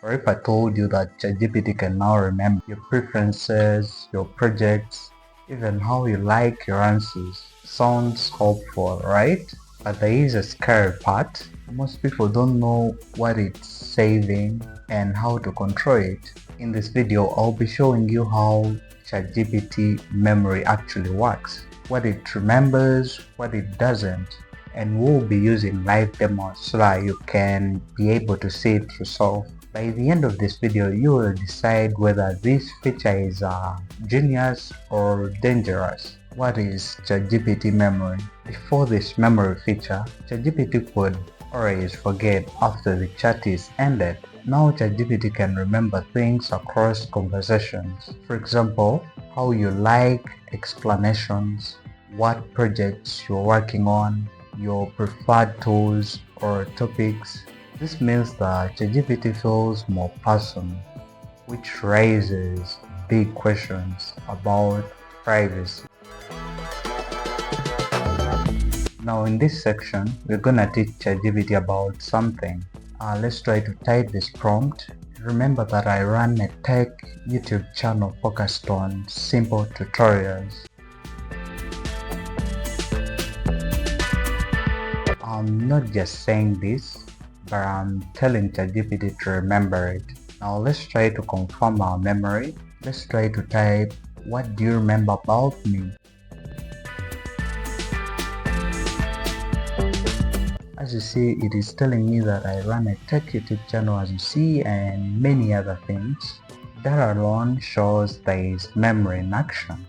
Or if I told you that ChatGPT can now remember your preferences, your projects, even how you like your answers. Sounds hopeful, right? But there is a scary part. Most people don't know what it's saving and how to control it. In this video, I'll be showing you how ChatGPT Memory actually works, what it remembers, what it doesn't, and we'll be using live demos so that you can be able to see it yourself. By the end of this video, you will decide whether this feature is genius or dangerous. What is ChatGPT Memory? Before this memory feature, ChatGPT could always forget after the chat is ended. Now ChatGPT can remember things across conversations. For example, how you like explanations, what projects you're working on, your preferred tools or topics. This means that ChatGPT feels more personal, which raises big questions about privacy. Now in this section, we're gonna teach ChatGPT about something. Let's try to type this prompt. Remember that I run a tech YouTube channel focused on simple tutorials. I'm not just saying this, but I'm telling ChatGPT to remember it. Now let's try to confirm our memory. Let's try to type, what do you remember about me? As you see, it is telling me that I run a tech YouTube channel, as you see, and many other things. That alone shows there is memory in action.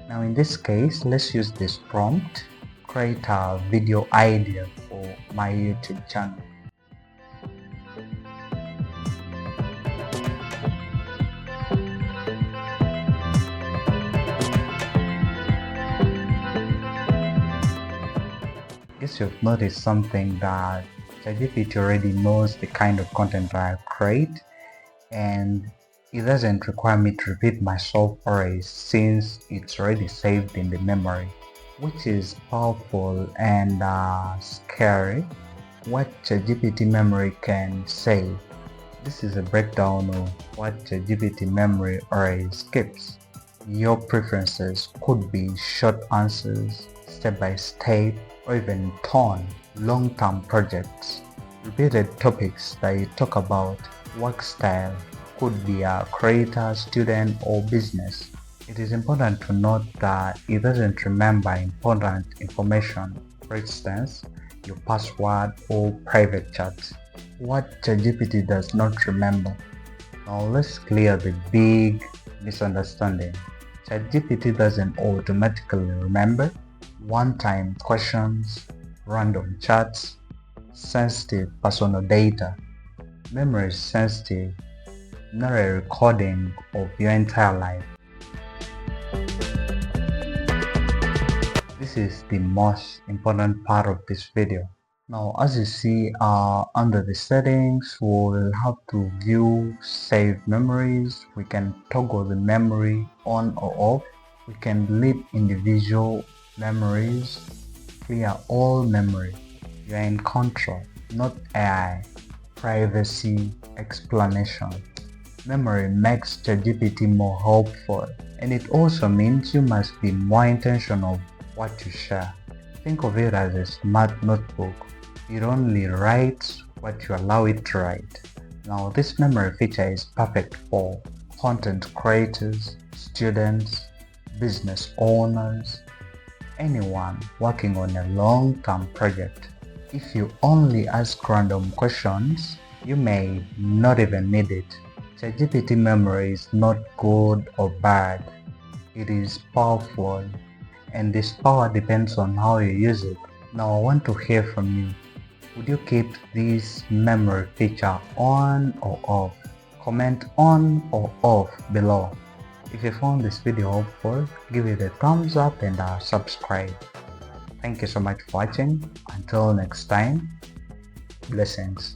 Now in this case, let's use this prompt, create a video idea for my YouTube channel. Guess you've noticed something, that ChatGPT already knows the kind of content I create, and it doesn't require me to repeat myself always since it's already saved in the memory, which is powerful and scary. What ChatGPT Memory can say. This is a breakdown of what ChatGPT Memory already skips. Your preferences could be short answers, step by step, or even tone, long-term projects. Repeated topics that you talk about, work style, could be a creator, student, or business. It is important to note that it doesn't remember important information, for instance, your password or private chats. What ChatGPT does not remember. Now let's clear the big misunderstanding. ChatGPT doesn't automatically remember one-time questions, random chats, sensitive personal data. Memory is sensitive, not a recording of your entire life. This is the most important part of this video. Now as you see, under the settings, we'll have to view saved memories. We can toggle the memory on or off. We can delete individual memories, clear all memory. You are in control, not AI. Privacy, explanation. Memory makes ChatGPT more helpful, and it also means you must be more intentional what you share. Think of it as a smart notebook. It only writes what you allow it to write. Now this memory feature is perfect for content creators, students, business owners, anyone working on a long-term project. If you only ask random questions, you may not even need it. ChatGPT Memory is not good or bad. It is powerful, and this power depends on how you use it. Now I want to hear from you. Would you keep this memory feature on or off? Comment on or off below. If you found this video helpful, give it a thumbs up and subscribe. Thank you so much for watching. Until next time, blessings.